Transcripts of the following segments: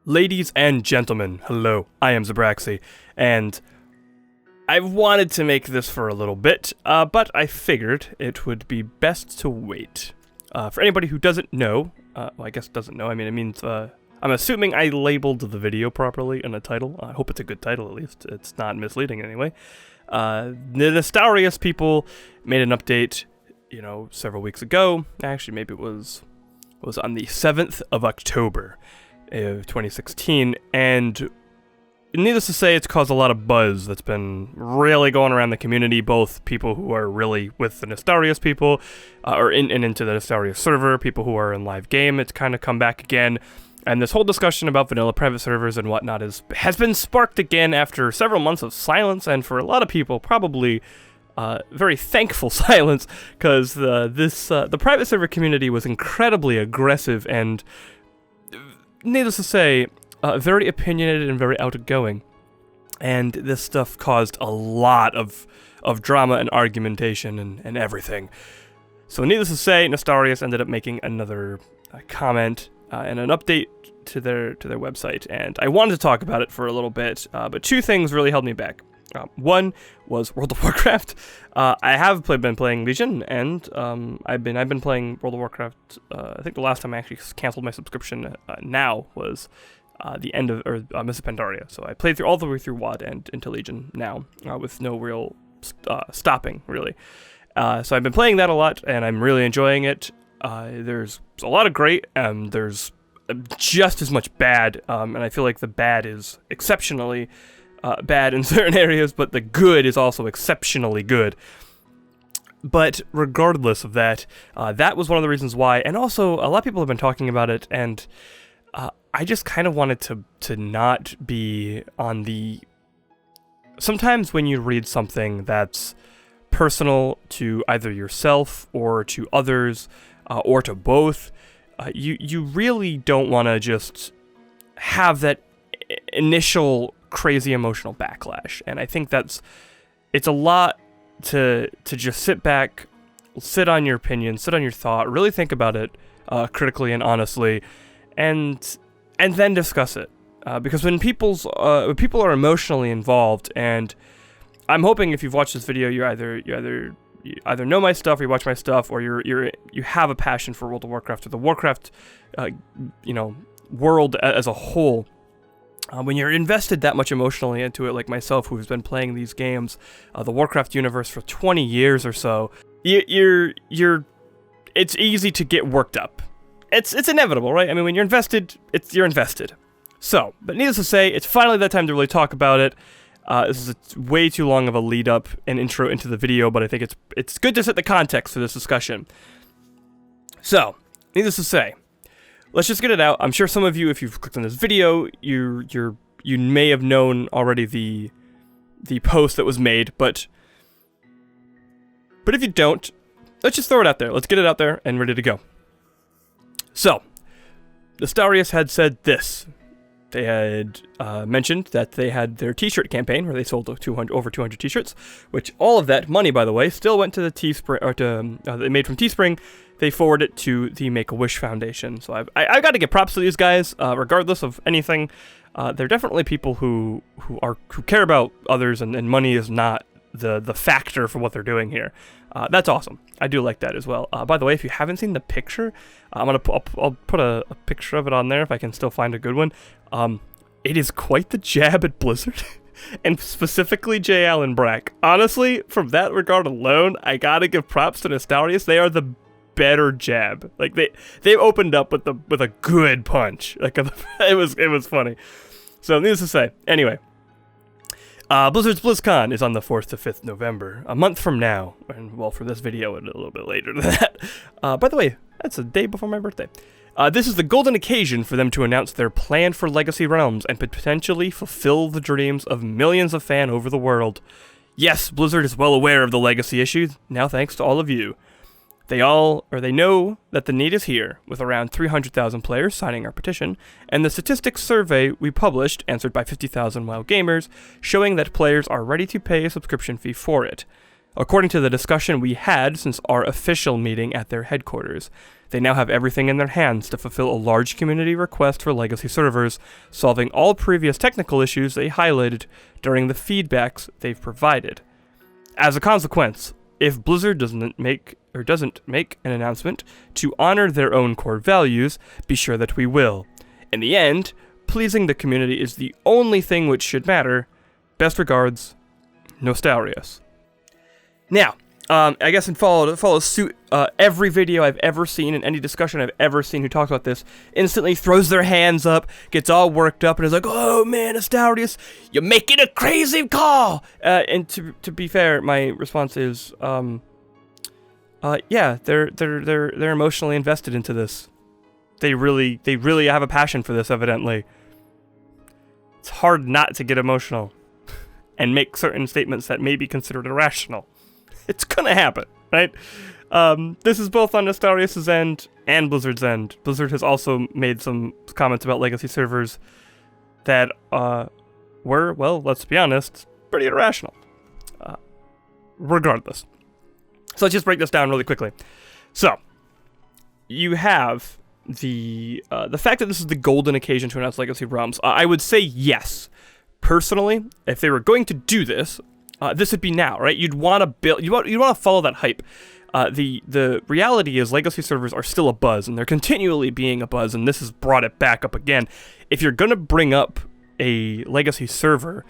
Ladies and gentlemen, hello, I am Zerbraxi, and I've wanted to make this for a little bit, but I figured it would be best to wait. For anybody who doesn't know, well, I guess doesn't know, I mean, it means, I'm assuming I labeled the video properly in the title. I hope it's a good title, at least. It's not misleading anyway. The Nostalrius people made an update, several weeks ago. Actually, maybe it was on the 7th of October. Of 2016, and needless to say, it's caused a lot of buzz that's been really going around the community, both people who are really with the Nostalrius people, or into the Nostalrius server, people who are in live game. It's kind of come back again, and this whole discussion about vanilla private servers and whatnot has been sparked again after several months of silence, and for a lot of people, probably very thankful silence, because the private server community was incredibly aggressive and, needless to say, very opinionated and very outgoing. And this stuff caused a lot of drama and argumentation and everything. So needless to say, Nostalrius ended up making another comment and an update to their website. And I wanted to talk about it for a little bit, but two things really held me back. One was World of Warcraft. I have been playing Legion, and I've been playing World of Warcraft. I think the last time I actually canceled my subscription now was the end of Mists of Pandaria. So I played all the way through WoD and into Legion now with no real stopping really. So I've been playing that a lot, and I'm really enjoying it. There's a lot of great, and there's just as much bad, and I feel like the bad is exceptionally bad in certain areas, but the good is also exceptionally good. But regardless of that, that was one of the reasons why, and also a lot of people have been talking about it, and I just kind of wanted to not be on the... Sometimes when you read something that's personal to either yourself or to others, or to both, you really don't want to just have that initial crazy emotional backlash, and I think it's a lot to just sit back, sit on your opinion, sit on your thought, really think about it critically and honestly, and then discuss it, because when people are emotionally involved, and I'm hoping if you've watched this video, you either know my stuff, or you watch my stuff, or you have a passion for World of Warcraft or the Warcraft world as a whole. When you're invested that much emotionally into it, like myself, who's been playing these games, the Warcraft universe for 20 years or so, it's easy to get worked up. It's inevitable, right? I mean, when you're invested, you're invested. So, but needless to say, it's finally that time to really talk about it. This is way too long of a lead up and intro into the video, but I think it's good to set the context for this discussion. So, needless to say, let's just get it out. I'm sure some of you, if you've clicked on this video, you may have known already the post that was made, but if you don't, let's just throw it out there. Let's get it out there and ready to go. So, Nostalrius had said this. They had mentioned that they had their t-shirt campaign where they sold over 200 t-shirts, which all of that money, by the way, still went to the Teespring, or they made from Teespring. They forwarded it to the Make-A-Wish Foundation. So I got to give props to these guys, regardless of anything. They're definitely people who care about others, and money is not the factor for what they're doing here. That's awesome. I do like that as well. By the way, if you haven't seen the picture, I'll put a picture of it on there if I can still find a good one. It is quite the jab at Blizzard, and specifically J. Allen Brack. Honestly, from that regard alone, I gotta give props to Nostalrius. They are the better jab. Like they opened up with a good punch. Like it was funny. So needless to say, anyway. Blizzard's BlizzCon is on the 4th to 5th November, a month from now, and well, for this video, a little bit later than that. By the way, that's a day before my birthday. This is the golden occasion for them to announce their plan for Legacy Realms and potentially fulfill the dreams of millions of fans over the world. Yes, Blizzard is well aware of the legacy issues, now thanks to all of you. They know that the need is here, with around 300,000 players signing our petition, and the statistics survey we published, answered by 50,000 WoW gamers, showing that players are ready to pay a subscription fee for it. According to the discussion we had since our official meeting at their headquarters, they now have everything in their hands to fulfill a large community request for legacy servers, solving all previous technical issues they highlighted during the feedbacks they've provided. As a consequence, if Blizzard doesn't make an announcement to honor their own core values, be sure that we will. In the end, pleasing the community is the only thing which should matter. Best regards, Nostalrius. Now, I guess in follow suit, every video I've ever seen and any discussion I've ever seen who talks about this instantly throws their hands up, gets all worked up, and is like, "Oh man, Nostalrius, you're making a crazy call!" And to be fair, my response is, yeah, they're emotionally invested into this. They really have a passion for this, evidently. It's hard not to get emotional and make certain statements that may be considered irrational. It's gonna happen, right? This is both on Nostalrius' end and Blizzard's end. Blizzard has also made some comments about legacy servers that were, well, let's be honest, pretty irrational. Regardless. So let's just break this down really quickly. So, you have the fact that this is the golden occasion to announce legacy realms. I would say yes. Personally, if they were going to do this, this would be now, right? You'd want to build, you want to follow that hype. The reality is legacy servers are still a buzz, and they're continually being a buzz, and this has brought it back up again. If you're gonna bring up a legacy server,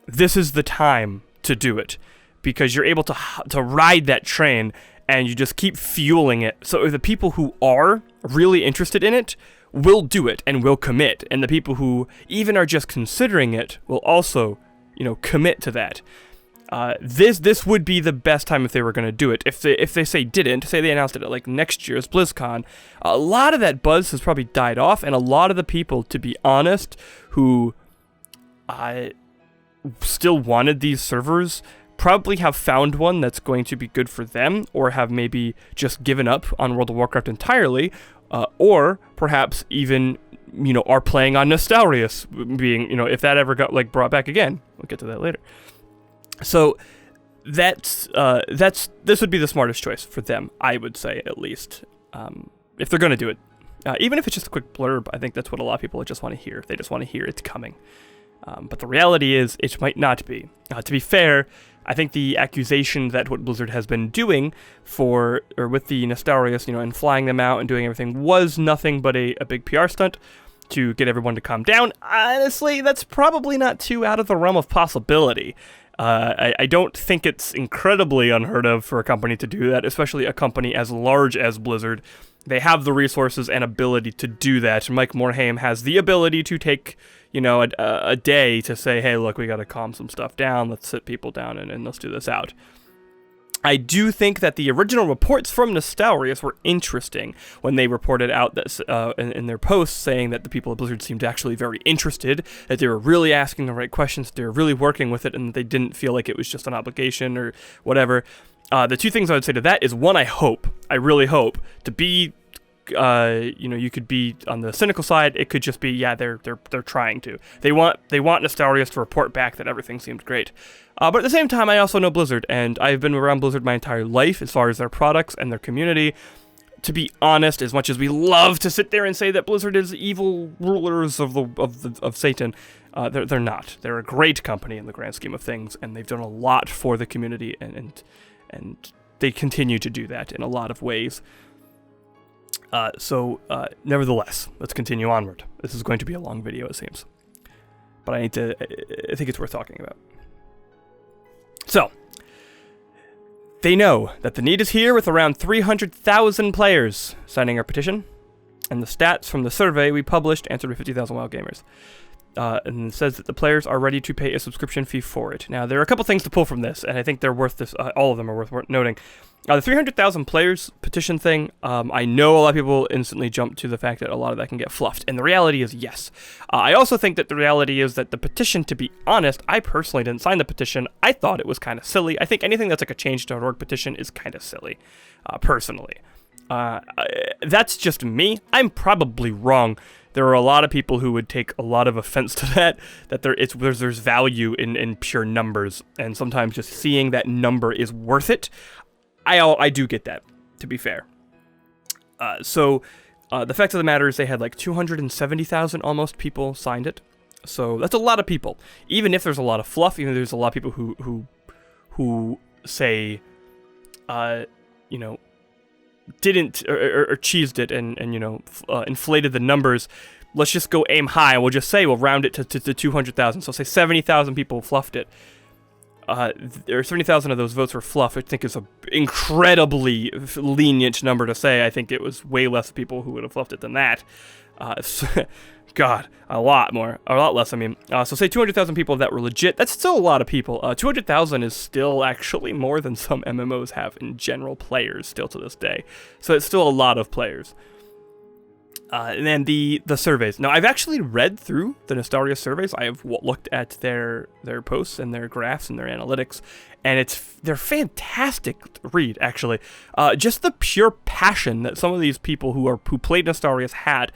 this is the time to do it, because you're able to ride that train, and you just keep fueling it. So the people who are really interested in it will do it and will commit, and the people who even are just considering it will also, commit to that. This would be the best time if they were going to do it. If they say they announced it at like next year's BlizzCon, a lot of that buzz has probably died off, and a lot of the people, to be honest, who still wanted these servers probably have found one that's going to be good for them, or have maybe just given up on World of Warcraft entirely, or perhaps even are playing on Nostalrius, being if that ever got brought back again. We'll get to that later. So this would be the smartest choice for them, I would say, at least, if they're going to do it. Even if it's just a quick blurb, I think that's what a lot of people just want to hear. They just want to hear it's coming. But the reality is, it might not be. To be fair, I think the accusation that what Blizzard has been doing with the Nostalrius, and flying them out and doing everything was nothing but a big PR stunt to get everyone to calm down. Honestly, that's probably not too out of the realm of possibility. I don't think it's incredibly unheard of for a company to do that, especially a company as large as Blizzard. They have the resources and ability to do that. Mike Morhaime has the ability to take, a day to say, hey, look, we got to calm some stuff down. Let's sit people down and let's do this out. I do think that the original reports from Nostalrius were interesting when they reported out that in their posts saying that the people at Blizzard seemed actually very interested, that they were really asking the right questions, that they were really working with it, and that they didn't feel like it was just an obligation or whatever. The two things I would say to that is, one, I really hope to be, you could be on the cynical side. It could just be, yeah, they're trying to. They want Nostalrius to report back that everything seemed great. But at the same time, I also know Blizzard, and I've been around Blizzard my entire life as far as their products and their community. To be honest, as much as we love to sit there and say that Blizzard is evil rulers of Satan, they're not. They're a great company in the grand scheme of things, and they've done a lot for the community, and they continue to do that in a lot of ways. Nevertheless, let's continue onward. This is going to be a long video, it seems, but I think it's worth talking about. So, they know that the need is here, with around 300,000 players signing our petition, and the stats from the survey we published answered by 50,000 WoW gamers. And it says that the players are ready to pay a subscription fee for it. Now, there are a couple things to pull from this, and I think they're worth this. All of them are worth noting. The 300,000 players petition thing, I know a lot of people instantly jump to the fact that a lot of that can get fluffed, and the reality is yes. I also think that the reality is that the petition, to be honest, I personally didn't sign the petition. I thought it was kind of silly. I think anything that's like a change.org petition is kind of silly, personally. That's just me. I'm probably wrong. there are a lot of people who would take a lot of offense to that there's value in pure numbers, and sometimes just seeing that number is worth it. I do get that, to be fair. So the fact of the matter is they had like 270,000 almost people signed it. So that's a lot of people. Even if there's a lot of fluff, even if there's a lot of people who say, didn't or cheesed it and inflated the numbers. Let's just go aim high. We'll just say we'll round it to 200,000. So say 70,000 people fluffed it. Or 70,000 of those votes were fluff. I think is an incredibly lenient number to say. I think it was way less people who would have fluffed it than that. God, a lot less. I mean, so say 200,000 people that were legit. That's still a lot of people. 200,000 is still actually more than some MMOs have in general players still to this day. So it's still a lot of players. And then the surveys. Now, I've actually read through the Nostalrius surveys. I have looked at their posts and their graphs and their analytics, and they're fantastic to read, actually. Just the pure passion that some of these people who played Nostalrius had,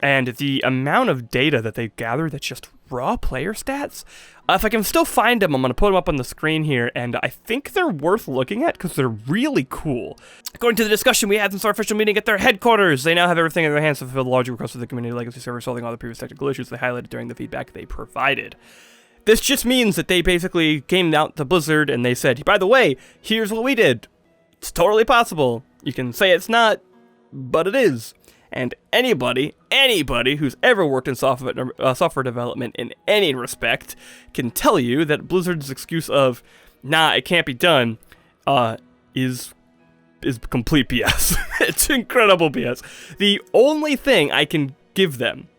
and the amount of data that they gather that's just raw player stats. If I can still find them, I'm going to put them up on the screen here, and I think they're worth looking at because they're really cool. According to the discussion we had since our official meeting at their headquarters, they now have everything in their hands to fulfill the larger requests of the community legacy server, solving all the previous technical issues they highlighted during the feedback they provided. This just means that they basically came out to Blizzard and they said, by the way, here's what we did. It's totally possible. You can say it's not, but it is. And anybody who's ever worked in software development in any respect can tell you that Blizzard's excuse of, nah, it can't be done, is complete BS. It's incredible BS. The only thing I can give them,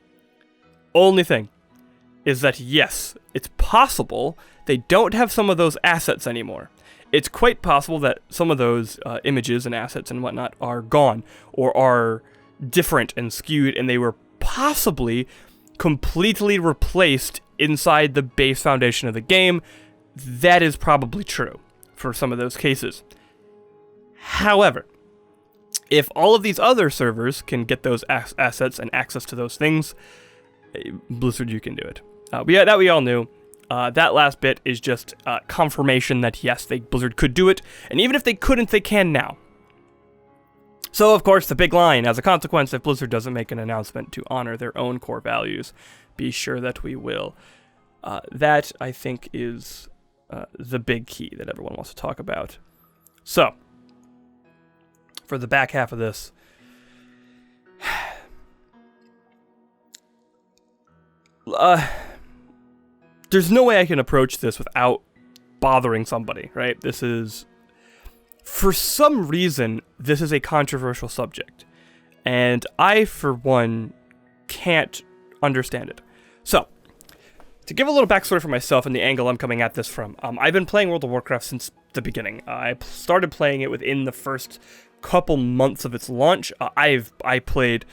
is that yes, it's possible they don't have some of those assets anymore. It's quite possible that some of those images and assets and whatnot are gone, or are different and skewed, and they were possibly completely replaced inside the base foundation of the game. That is probably true for some of those cases. However, if all of these other servers can get those assets and access to those things, Blizzard, you can do it. We all knew. That last bit is just confirmation that yes, Blizzard could do it, and even if they couldn't, they can now. So, of course, the big line, as a consequence, if Blizzard doesn't make an announcement to honor their own core values, be sure that we will. That, I think, is the big key that everyone wants to talk about. So, for the back half of this, there's no way I can approach this without bothering somebody, right? This is... For some reason, this is a controversial subject, and I, for one, can't understand it. So, to give a little backstory for myself and the angle I'm coming at this from, I've been playing World of Warcraft since the beginning. I started playing it within the first couple months of its launch. I played...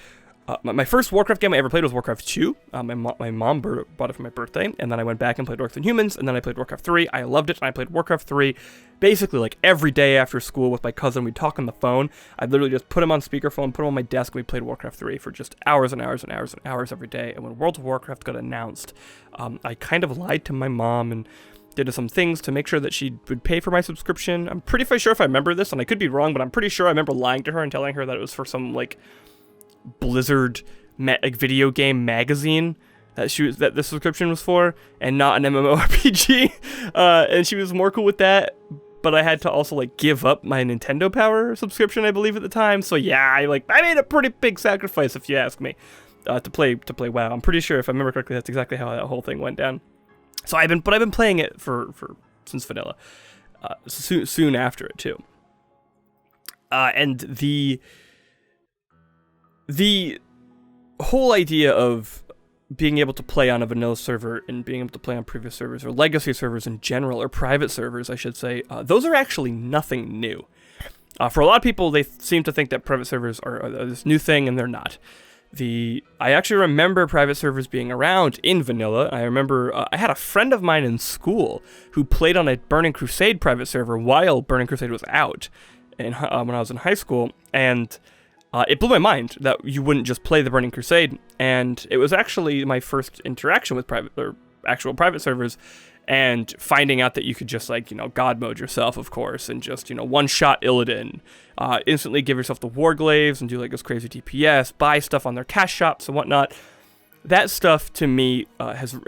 my first Warcraft game I ever played was Warcraft 2. My mom bought it for my birthday, and then I went back and played Orcs and Humans, and then I played Warcraft 3. I loved it, and I played Warcraft 3 basically like every day after school with my cousin. We'd talk on the phone. I'd literally just put him on speakerphone, put him on my desk, and we played Warcraft 3 for just hours and hours and hours and hours every day. And when World of Warcraft got announced, I kind of lied to my mom and did some things to make sure that she would pay for my subscription. I'm pretty sure if I remember this, and I could be wrong, but I'm pretty sure I remember lying to her and telling her that it was for some, like, Blizzard video game magazine that the subscription was for, and not an MMORPG. And she was more cool with that, but I had to also like give up my Nintendo Power subscription, I believe, at the time. So yeah, I made a pretty big sacrifice, if you ask me, to play WoW. I'm pretty sure, if I remember correctly, that's exactly how that whole thing went down. So I've been playing it for since vanilla, soon after it too. And the whole idea of being able to play on a vanilla server and being able to play on previous servers, or legacy servers in general, or private servers, I should say, those are actually nothing new. For a lot of people, they seem to think that private servers are this new thing, and they're not. I actually remember private servers being around in vanilla. I remember I had a friend of mine in school who played on a Burning Crusade private server while Burning Crusade was out, when I was in high school, and it blew my mind that you wouldn't just play the Burning Crusade, and it was actually my first interaction with actual private servers, and finding out that you could just, like, God mode yourself, of course, and just, one-shot Illidan, instantly give yourself the Warglaives and do, like, this crazy DPS, buy stuff on their cash shops and whatnot. That stuff, to me, has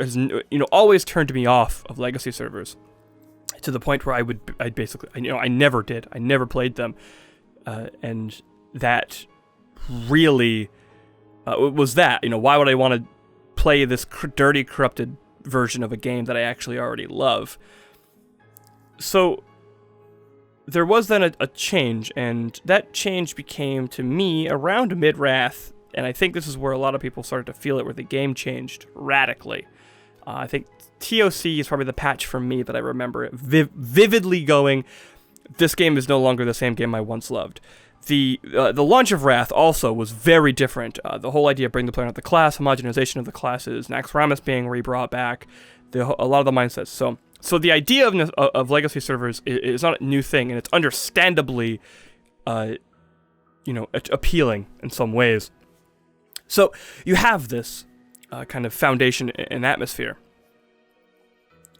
always turned me off of legacy servers, to the point where I basically, I never did. I never played them, and that really was that. Why would I want to play this dirty, corrupted version of a game that I actually already love? So there was then a change, and that change became, to me, around mid-Wrath, and I think this is where a lot of people started to feel it, where the game changed radically. I think TOC is probably the patch for me that I remember it vividly going, this game is no longer the same game I once loved. The launch of Wrath also was very different. The whole idea of bringing the player out the class, homogenization of the classes, Naxxramas being rebrought back, a lot of the mindsets. So the idea of legacy servers is not a new thing, and it's understandably, appealing in some ways. So you have this kind of foundation and atmosphere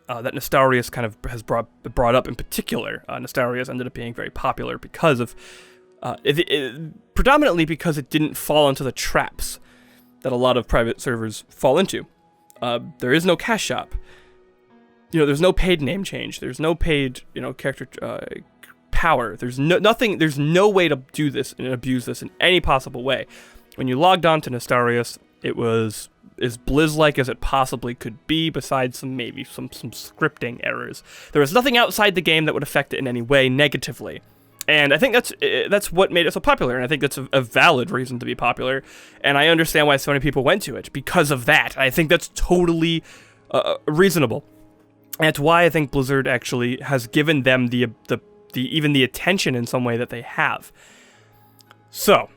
that Nostalrius kind of has brought up in particular. Nostalrius ended up being very popular because of predominantly because it didn't fall into the traps that a lot of private servers fall into. There is no cash shop. There's no paid name change. There's no paid, character power. There's nothing. There's no way to do this and abuse this in any possible way. When you logged on to Nostalrius, it was as Blizz-like as it possibly could be, besides some scripting errors. There was nothing outside the game that would affect it in any way negatively. And I think that's what made it so popular, and I think that's a valid reason to be popular, and I understand why so many people went to it, because of that. I think that's totally reasonable. And it's why I think Blizzard actually has given them even the attention in some way that they have. So,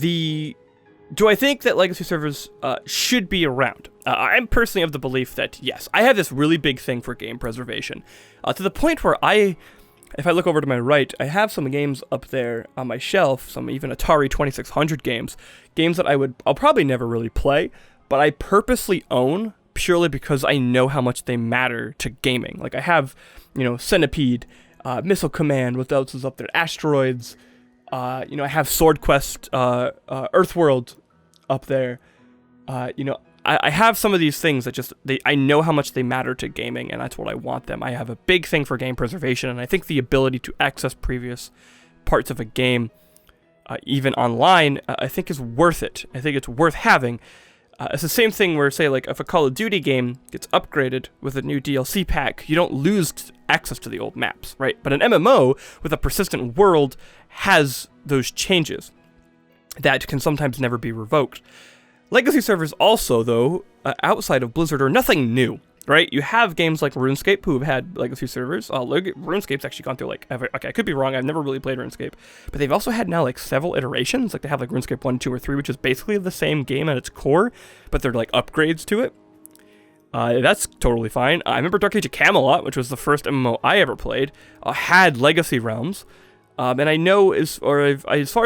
do I think that legacy servers should be around? I'm personally of the belief that, yes, I have this really big thing for game preservation, to the point where if I look over to my right, I have some games up there on my shelf, some even Atari 2600 games that I'll probably never really play, but I purposely own purely because I know how much they matter to gaming. Like, I have, Centipede, Missile Command, what else is up there? Asteroids, I have Sword Quest, Earthworld up there. I have some of these things that I know how much they matter to gaming, and that's what I want them. I have a big thing for game preservation, and I think the ability to access previous parts of a game, even online, I think is worth it. I think it's worth having. It's the same thing where, say, like, if a Call of Duty game gets upgraded with a new DLC pack, you don't lose access to the old maps, right? But an MMO with a persistent world has those changes that can sometimes never be revoked. Legacy servers also, though, outside of Blizzard, are nothing new, right? You have games like RuneScape who have had legacy servers. RuneScape's actually gone through, I could be wrong, I've never really played RuneScape, but they've also had now, several iterations. They have, RuneScape 1, 2, or 3, which is basically the same game at its core, but they're, upgrades to it. That's totally fine. I remember Dark Age of Camelot, which was the first MMO I ever played, had legacy realms. And I know, as far as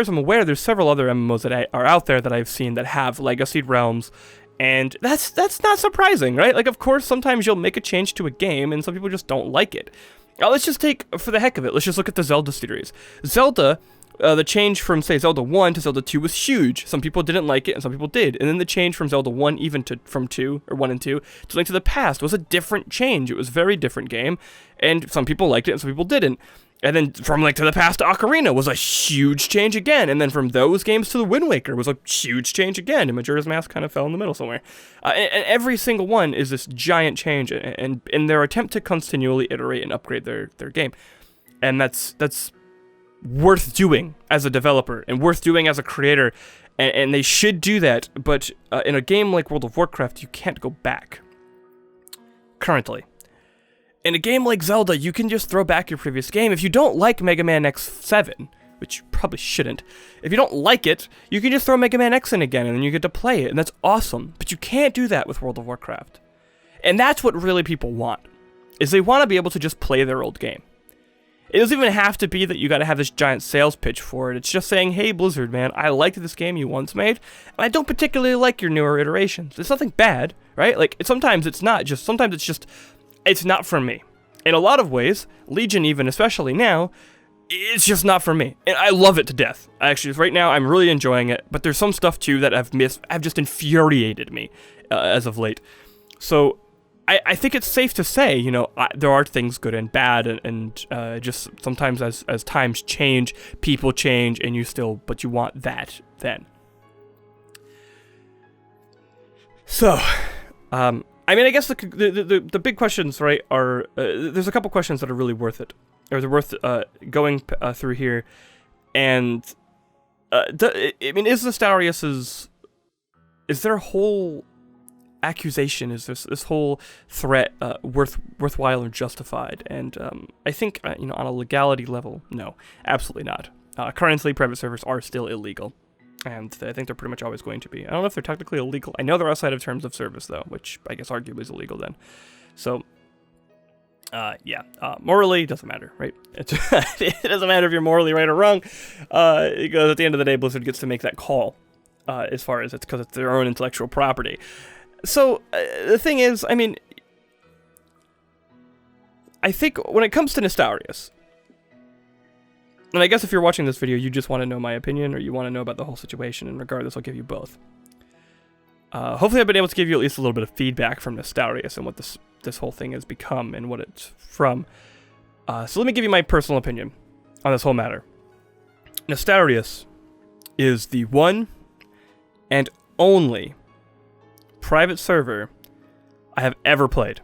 I'm aware, there's several other MMOs that are out there that I've seen that have legacy realms, and that's not surprising, right? Of course, sometimes you'll make a change to a game, and some people just don't like it. Now, let's just take, for the heck of it, let's just look at the Zelda series. Zelda, the change from, say, Zelda 1 to Zelda 2 was huge. Some people didn't like it, and some people did. And then the change from Zelda 1 from 2, or 1 and 2, to Link to the Past was a different change. It was a very different game, and some people liked it, and some people didn't. And then from Link to the Past to Ocarina was a huge change again. And then from those games to the Wind Waker was a huge change again. And Majora's Mask kind of fell in the middle somewhere. And every single one is this giant change and in their attempt to continually iterate and upgrade their game. And that's worth doing as a developer and worth doing as a creator. And they should do that. But in a game like World of Warcraft, you can't go back. Currently. In a game like Zelda, you can just throw back your previous game. If you don't like Mega Man X7, which you probably shouldn't, if you don't like it, you can just throw Mega Man X in again, and then you get to play it, and that's awesome. But you can't do that with World of Warcraft. And that's what really people want, is they want to be able to just play their old game. It doesn't even have to be that you got to have this giant sales pitch for it. It's just saying, hey, Blizzard, man, I liked this game you once made, and I don't particularly like your newer iterations. It's nothing bad, right? Like, sometimes it's not not for me. In a lot of ways, Legion even, especially now, it's just not for me. And I love it to death. Actually, right now, I'm really enjoying it, but there's some stuff, too, that have just infuriated me as of late. So, I think it's safe to say, you know, there are things good and bad, and just sometimes as times change, people change, and but you want that then. So, I mean, I guess the big questions, right, are, there's a couple questions that are really worth it, or they're worth going through here, and, I mean, is their whole accusation, is this whole threat worthwhile or justified? And I think you know, on a legality level, no, absolutely not. Currently, private servers are still illegal, and I think they're pretty much always going to be. I don't know if they're technically illegal. I know they're outside of terms of service though, which I guess arguably is illegal then. So yeah, morally, it doesn't matter, right? It doesn't matter if you're morally right or wrong, because at the end of the day, Blizzard gets to make that call, as far as it's because it's their own intellectual property. So, the thing is, I mean, I think when it comes to Nostalrius, and I guess if you're watching this video, you just want to know my opinion, or you want to know about the whole situation, and regardless, I'll give you both. Hopefully I've been able to give you at least a little bit of feedback from Nostalrius and what this whole thing has become and what it's from. So let me give you my personal opinion on this whole matter. Nostalrius is the one and only private server I have ever played.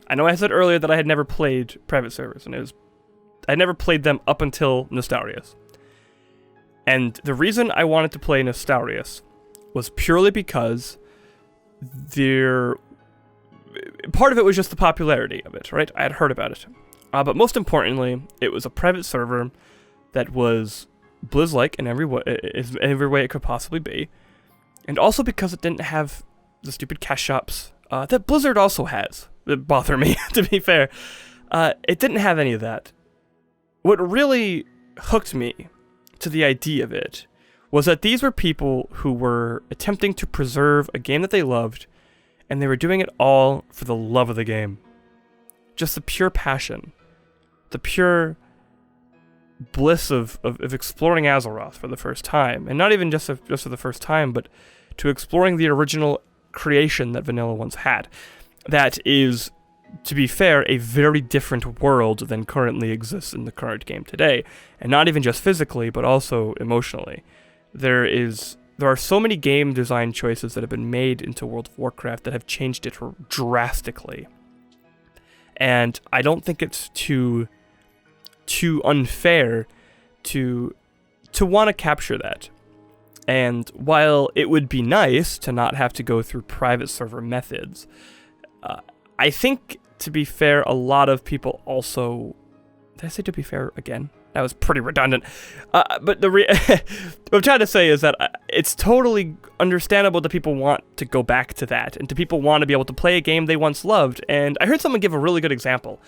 I know I said earlier that I had never played private servers, and I never played them up until Nostalrius. And the reason I wanted to play Nostalrius was purely because part of it was just the popularity of it, right? I had heard about it. But most importantly, it was a private server that was Blizz-like in every way it could possibly be. And also because it didn't have the stupid cash shops that Blizzard also has that bother me, to be fair. It didn't have any of that. What really hooked me to the idea of it was that these were people who were attempting to preserve a game that they loved, and they were doing it all for the love of the game. Just the pure passion, the pure bliss of exploring Azeroth for the first time, and not even just for the first time, but to exploring the original creation that Vanilla once had. That is, to be fair, a very different world than currently exists in the current game today, and not even just physically, but also emotionally. There are so many game design choices that have been made into World of Warcraft that have changed it drastically, and I don't think it's too unfair to want to capture that. And while it would be nice to not have to go through private server methods, I think, to be fair, a lot of people also... Did I say to be fair again? That was pretty redundant. But what I'm trying to say is that it's totally understandable that people want to go back to that, and to people want to be able to play a game they once loved. And I heard someone give a really good example.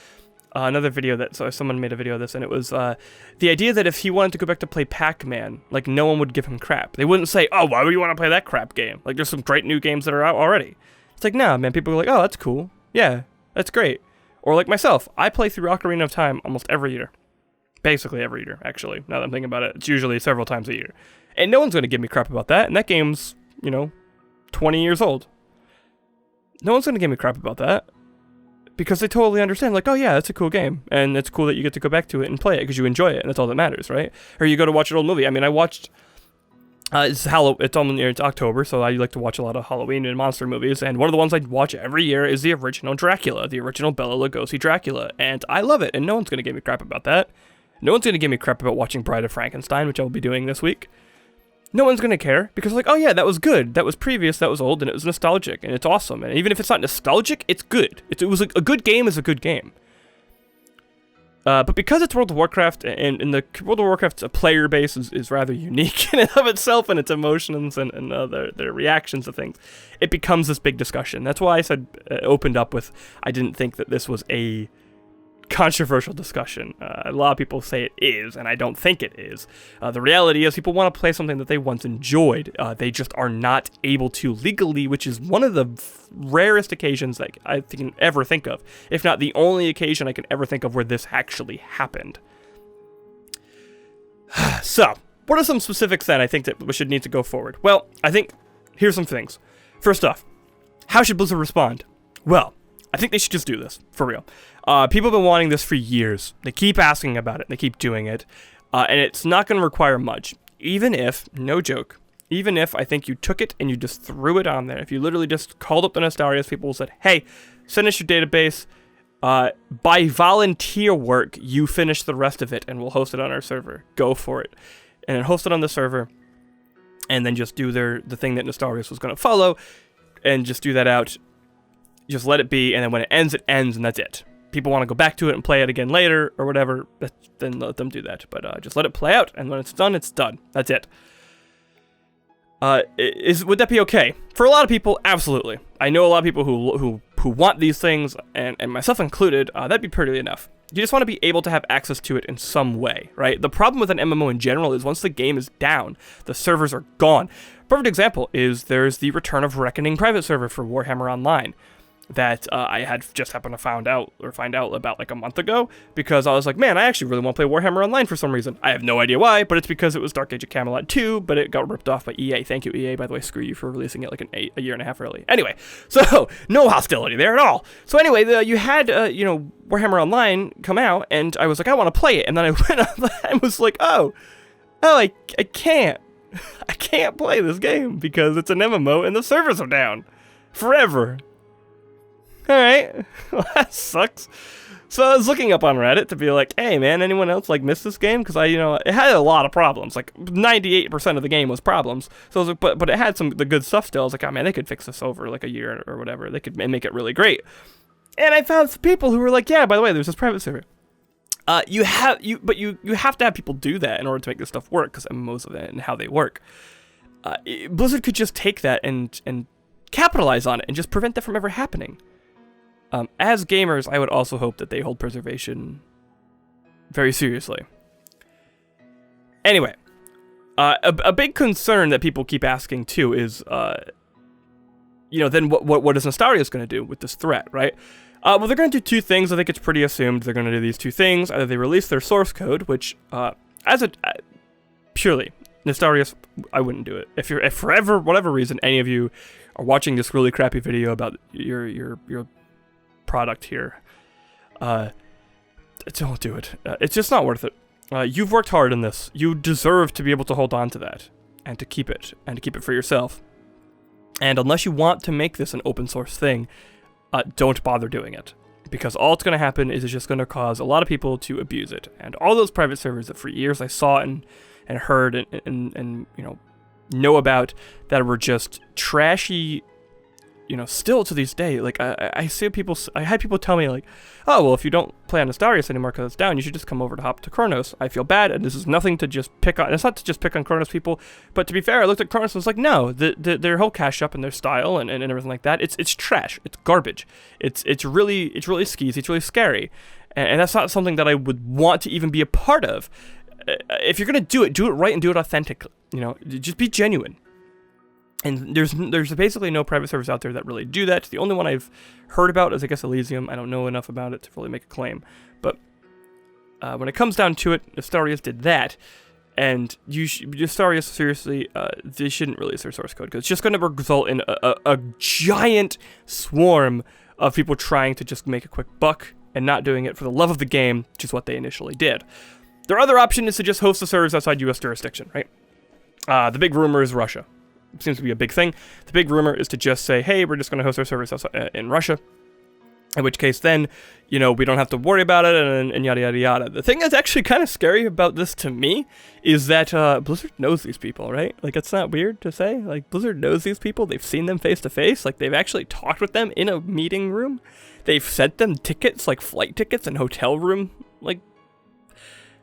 Another video someone made a video of this, and it was the idea that if he wanted to go back to play Pac-Man, like, no one would give him crap. They wouldn't say, oh, why would you want to play that crap game? Like, there's some great new games that are out already. It's like, nah, man, people are like, oh, that's cool. Yeah, that's great. Or like myself, I play through Ocarina of Time almost every year. Basically every year, actually. Now that I'm thinking about it, it's usually several times a year. And no one's going to give me crap about that, and that game's, 20 years old. No one's going to give me crap about that. Because they totally understand, like, oh yeah, that's a cool game, and it's cool that you get to go back to it and play it because you enjoy it, and that's all that matters, right? Or you go to watch an old movie. I mean, I watched, it's October, so I like to watch a lot of Halloween and monster movies, and one of the ones I watch every year is the original Dracula, the original Bela Lugosi Dracula, and I love it, and no one's going to give me crap about that. No one's going to give me crap about watching Bride of Frankenstein, which I will be doing this week. No one's going to care, because like, oh yeah, that was good, that was previous, that was old, and it was nostalgic, and it's awesome, and even if it's not nostalgic, it's good. It was a good game is a good game. But because it's World of Warcraft, and the World of Warcraft's player base is rather unique in and of itself, and its emotions and their reactions to things, it becomes this big discussion. That's why I said, opened up with, I didn't think that this was a controversial discussion. A lot of people say it is, and I don't think it is. The reality is people want to play something that they once enjoyed. They just are not able to legally, which is one of the rarest occasions that I can ever think of, if not the only occasion I can ever think of where this actually happened. So, what are some specifics then I think that we should need to go forward? Well, I think here's some things. First off, how should Blizzard respond? Well, I think they should just do this, for real. People have been wanting this for years. They keep asking about it, they keep doing it, and it's not going to require much. Even if, no joke, even if I think you took it and you just threw it on there, if you literally just called up the Nostalrius people and said, hey, send us your database, by volunteer work, you finish the rest of it and we'll host it on our server. Go for it. And then host it on the server, and then just do the thing that Nostalrius was going to follow, and just do that out. Just let it be, and then when it ends, and that's it. People want to go back to it and play it again later, or whatever, then let them do that. But just let it play out, and when it's done, it's done. That's it. Would that be okay? For a lot of people, absolutely. I know a lot of people who want these things, and myself included, that'd be pretty enough. You just want to be able to have access to it in some way, right? The problem with an MMO in general is once the game is down, the servers are gone. Perfect example is there's the Return of Reckoning private server for Warhammer Online that I had just happened to find out about like a month ago, because I was like, man, I actually really want to play Warhammer Online for some reason. I have no idea why, but it's because it was Dark Age of Camelot 2, but it got ripped off by EA. Thank you, EA, by the way. Screw you for releasing it like a year and a half early. Anyway, so no hostility there at all. So anyway, you had Warhammer Online come out, and I was like, I want to play it, and then I went on and was like, I can't. I can't play this game because it's an MMO and the servers are down forever. Alright, well, that sucks. So I was looking up on Reddit to be like, hey man, anyone else like missed this game? Because it had a lot of problems. Like 98% of the game was problems. So I was like, but it had the good stuff still. I was like, oh man, they could fix this over like a year or whatever. They could make it really great. And I found some people who were like, yeah, by the way, there's this private server. You have to have people do that in order to make this stuff work, because MMOs of it and how they work. Blizzard could just take that and capitalize on it and just prevent that from ever happening. As gamers, I would also hope that they hold preservation very seriously. Anyway, a big concern that people keep asking too is, then what is Nostalrius going to do with this threat, right? Well, they're going to do two things. I think it's pretty assumed they're going to do these two things. Either they release their source code, which, purely Nostalrius, I wouldn't do it. If for whatever reason any of you are watching this really crappy video about your product here, don't do it. It's just not worth it. You've worked hard in this. You deserve to be able to hold on to that and to keep it for yourself. And unless you want to make this an open source thing, don't bother doing it, because all it's going to happen is it's just going to cause a lot of people to abuse it. And all those private servers that for years I saw and heard and know about that were just trashy, still to this day, like I had people tell me like, oh well, if you don't play on Nostalrius anymore because it's down, you should just come over to hop to Chronos. I feel bad, and this is nothing to just pick on. It's not to just pick on Chronos people, but to be fair, I looked at Chronos and was like, no, their whole cash up and their style and everything like that, it's trash, it's garbage, it's really skeezy, it's really scary, and that's not something that I would want to even be a part of. If you're gonna do it right and do it authentically. Just be genuine. And there's basically no private servers out there that really do that. The only one I've heard about is, I guess, Elysium. I don't know enough about it to really make a claim. But when it comes down to it, Nostalrius did that. And Nostalrius, seriously, they shouldn't release their source code, because it's just going to result in a giant swarm of people trying to just make a quick buck and not doing it for the love of the game, which is what they initially did. Their other option is to just host the servers outside U.S. jurisdiction, right? The big rumor is Russia. Seems to be a big thing. The big rumor is to just say, hey, we're just going to host our servers in Russia, in which case then, we don't have to worry about it, and yada, yada, yada. The thing that's actually kind of scary about this to me is that Blizzard knows these people, right? Like, it's not weird to say. Like, Blizzard knows these people. They've seen them face to face. Like, they've actually talked with them in a meeting room. They've sent them tickets, like flight tickets and hotel room, like,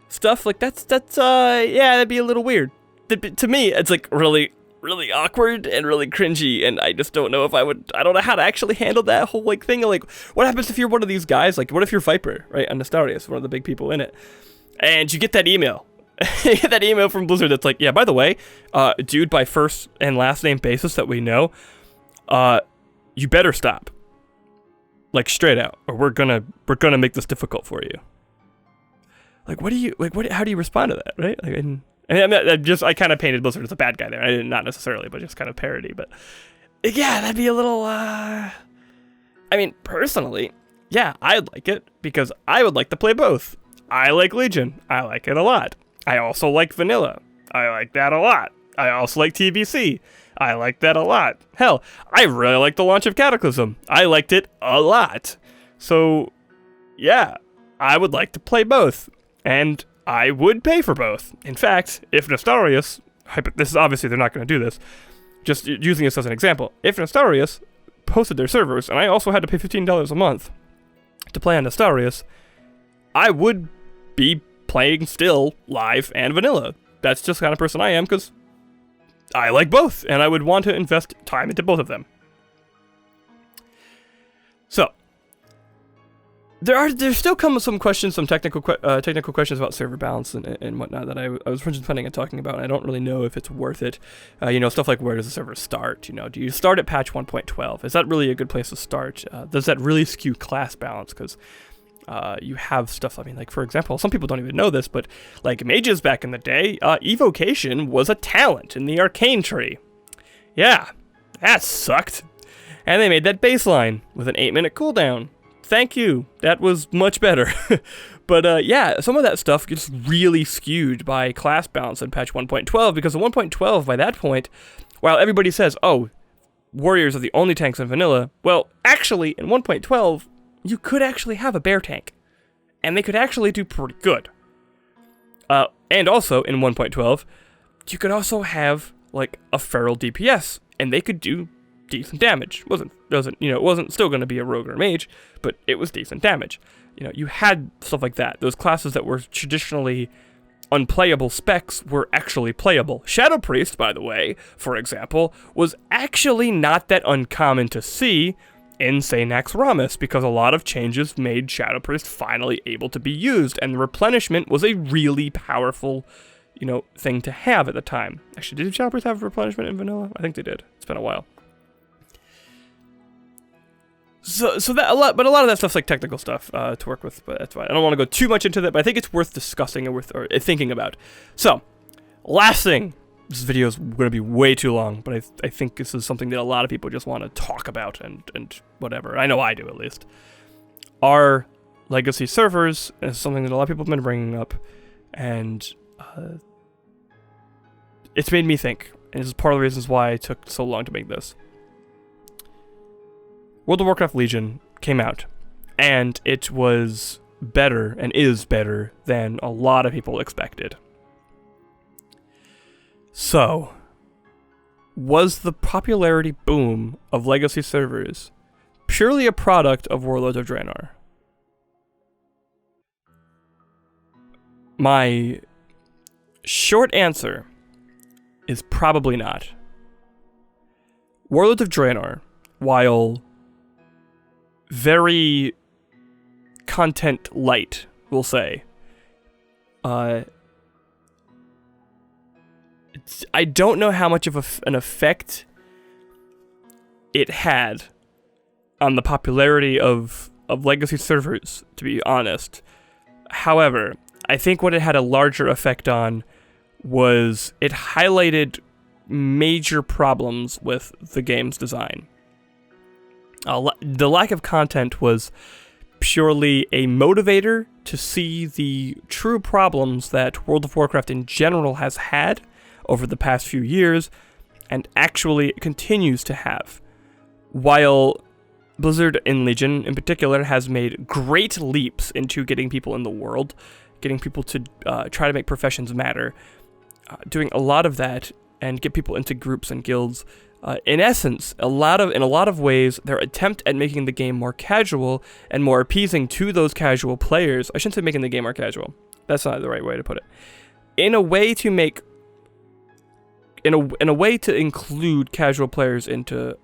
stuff. Like, that's that'd be a little weird. To me, it's like really really awkward and really cringy, and I just don't know if I don't know how to actually handle that whole like thing. Like, what happens if you're one of these guys? Like, what if you're Viper, right, on Nostalrius, one of the big people in it, and you get that email, you get that email from Blizzard that's like, yeah, by the way, dude, by first and last name basis that we know, you better stop, like straight out, or we're gonna make this difficult for you. Like, how do you respond to that, right? Like, I kind of painted Blizzard as a bad guy there. I didn't, not necessarily, but just kind of parody. But yeah, that'd be a little. I mean, personally, yeah, I'd like it because I would like to play both. I like Legion. I like it a lot. I also like Vanilla. I like that a lot. I also like TBC. I like that a lot. Hell, I really like the launch of Cataclysm. I liked it a lot. So, yeah, I would like to play both. And I would pay for both. In fact, if Nostalrius, this is obviously they're not going to do this, just using this as an example, if Nostalrius posted their servers, and I also had to pay $15 a month to play on Nostalrius, I would be playing still live and vanilla. That's just the kind of person I am, because I like both, and I would want to invest time into both of them. So, there still come some questions, some technical questions about server balance and whatnot that I was planning on talking about, and I don't really know if it's worth it. Stuff like, where does the server start? Do you start at patch 1.12? Is that really a good place to start? Does that really skew class balance? Because you have stuff, I mean, like, for example, some people don't even know this, but like mages back in the day, evocation was a talent in the arcane tree. Yeah, that sucked. And they made that baseline with an 8-minute cooldown. Thank you. That was much better. But yeah, some of that stuff gets really skewed by class balance in patch 1.12, because in 1.12, by that point, while everybody says, oh, warriors are the only tanks in vanilla, well, actually, in 1.12, you could actually have a bear tank, and they could actually do pretty good. And also, in 1.12, you could also have, like, a feral DPS, and they could do decent damage. It wasn't still going to be a rogue or a mage, but it was decent damage. You had stuff like that. Those classes that were traditionally unplayable specs were actually playable. Shadow Priest, by the way, for example, was actually not that uncommon to see in, say, Naxxramas, because a lot of changes made Shadow Priest finally able to be used, and the replenishment was a really powerful, thing to have at the time. Actually, did Shadow Priest have replenishment in vanilla? I think they did. It's been a while. So that a lot of that stuff's like technical stuff to work with, but that's fine. I don't want to go too much into that, but I think it's worth discussing and worth thinking about. So, last thing, this video is going to be way too long, but I think this is something that a lot of people just want to talk about and whatever. I know I do, at least. Our legacy servers is something that a lot of people have been bringing up, and it's made me think, and this is part of the reasons why it took so long to make this. World of Warcraft Legion came out, and it was better, and is better, than a lot of people expected. So, was the popularity boom of legacy servers purely a product of Warlords of Draenor? My short answer is probably not. Warlords of Draenor, while very content light, we'll say, I don't know how much of an effect it had on the popularity of legacy servers, to be honest. However, I think what it had a larger effect on was it highlighted major problems with the game's design. The lack of content was purely a motivator to see the true problems that World of Warcraft in general has had over the past few years, and actually continues to have. While Blizzard in Legion, in particular, has made great leaps into getting people in the world, getting people to try to make professions matter, doing a lot of that, and get people into groups and guilds. In essence, in a lot of ways, their attempt at making the game more casual and more appeasing to those casual players. I shouldn't say making the game more casual. That's not the right way to put it. In a way to make in a way to include casual players into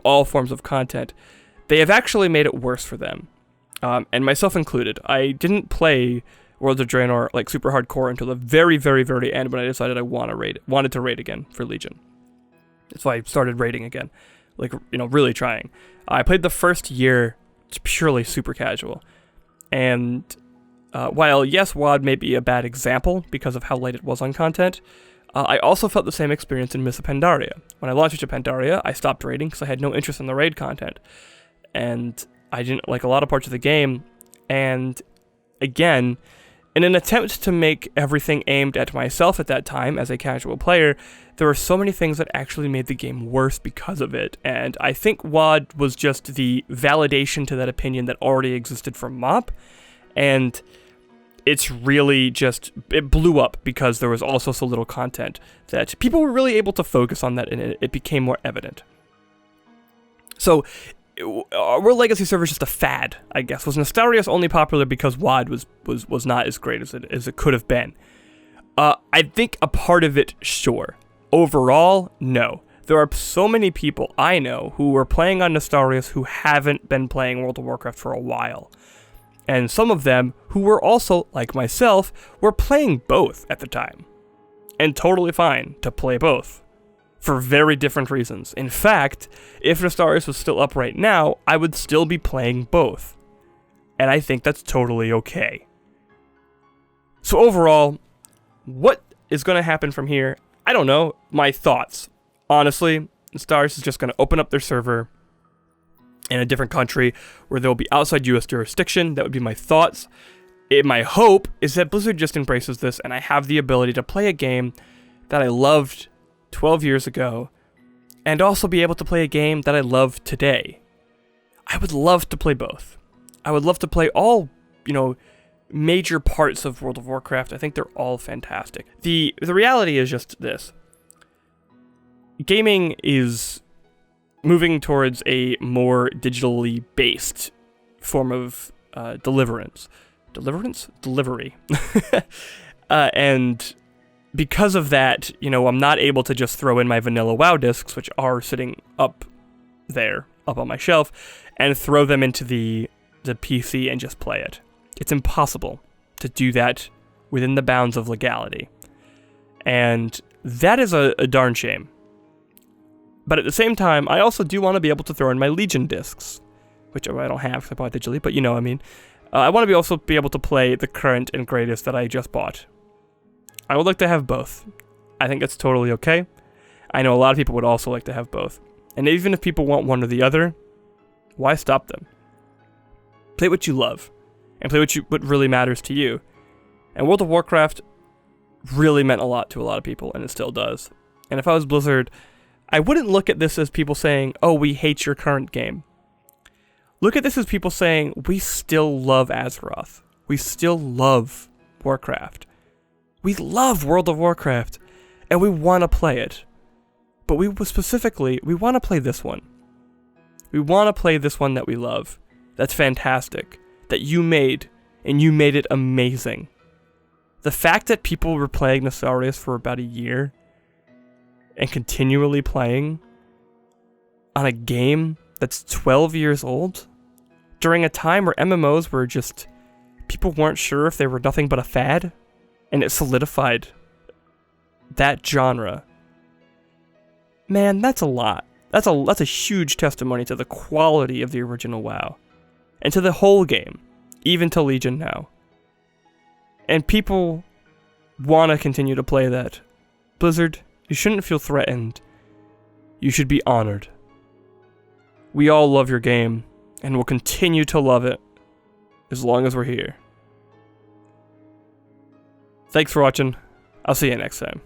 all forms of content, they have actually made it worse for them, and myself included. I didn't play Worlds of Draenor like super hardcore until the very, very, very end when I decided I wanted to raid again for Legion. That's why I started raiding again, like, really trying. I played the first year purely super casual, and while yes, WoD may be a bad example because of how light it was on content, I also felt the same experience in Mists of Pandaria. When I launched into Pandaria, I stopped raiding because I had no interest in the raid content, and I didn't like a lot of parts of the game. And again, in an attempt to make everything aimed at myself at that time as a casual player, there were so many things that actually made the game worse because of it, and I think WoD was just the validation to that opinion that already existed from MoP, and it's really just, it blew up because there was also so little content that people were really able to focus on that, and it became more evident. So, were Legacy servers just a fad, I guess? Was Nostalrius only popular because WoD was not as great as it could have been? I think a part of it, sure. Overall, no. There are so many people I know who were playing on Nostalrius who haven't been playing World of Warcraft for a while. And some of them, who were also, like myself, were playing both at the time. And totally fine to play both. For very different reasons. In fact, if Nostalrius was still up right now, I would still be playing both. And I think that's totally okay. So overall, what is going to happen from here? I don't know. My thoughts. Honestly, Nostalrius is just going to open up their server in a different country where there will be outside US jurisdiction. That would be my thoughts. My hope is that Blizzard just embraces this and I have the ability to play a game that I loved 12 years ago and also be able to play a game that I love today. I would love to play both. I would love to play all, major parts of World of Warcraft. I think they're all fantastic. The reality is just this. Gaming is moving towards a more digitally based form of delivery. And because of that, I'm not able to just throw in my vanilla WoW discs, which are sitting up on my shelf, and throw them into the PC and just play it. It's impossible to do that within the bounds of legality. And that is a darn shame. But at the same time, I also do want to be able to throw in my Legion discs, which I don't have because I bought digitally, but what I mean. I want to also be able to play the current and greatest that I just bought. I would like to have both. I think that's totally okay. I know a lot of people would also like to have both. And even if people want one or the other, why stop them? Play what you love, and play what really matters to you. And World of Warcraft really meant a lot to a lot of people, and it still does. And if I was Blizzard, I wouldn't look at this as people saying, oh, we hate your current game. Look at this as people saying, we still love Azeroth. We still love Warcraft. We love World of Warcraft, and we want to play it. But we want to play this one. We want to play this one that we love. That's fantastic. That you made, and you made it amazing. The fact that people were playing Nostalrius for about a year and continually playing on a game that's 12 years old during a time where MMOs were just, people weren't sure if they were nothing but a fad, and it solidified that genre. Man, that's a lot. That's a huge testimony to the quality of the original WoW, and to the whole game, even to Legion now. And people want to continue to play that. Blizzard, you shouldn't feel threatened. You should be honored. We all love your game, and will continue to love it as long as we're here. Thanks for watching. I'll see you next time.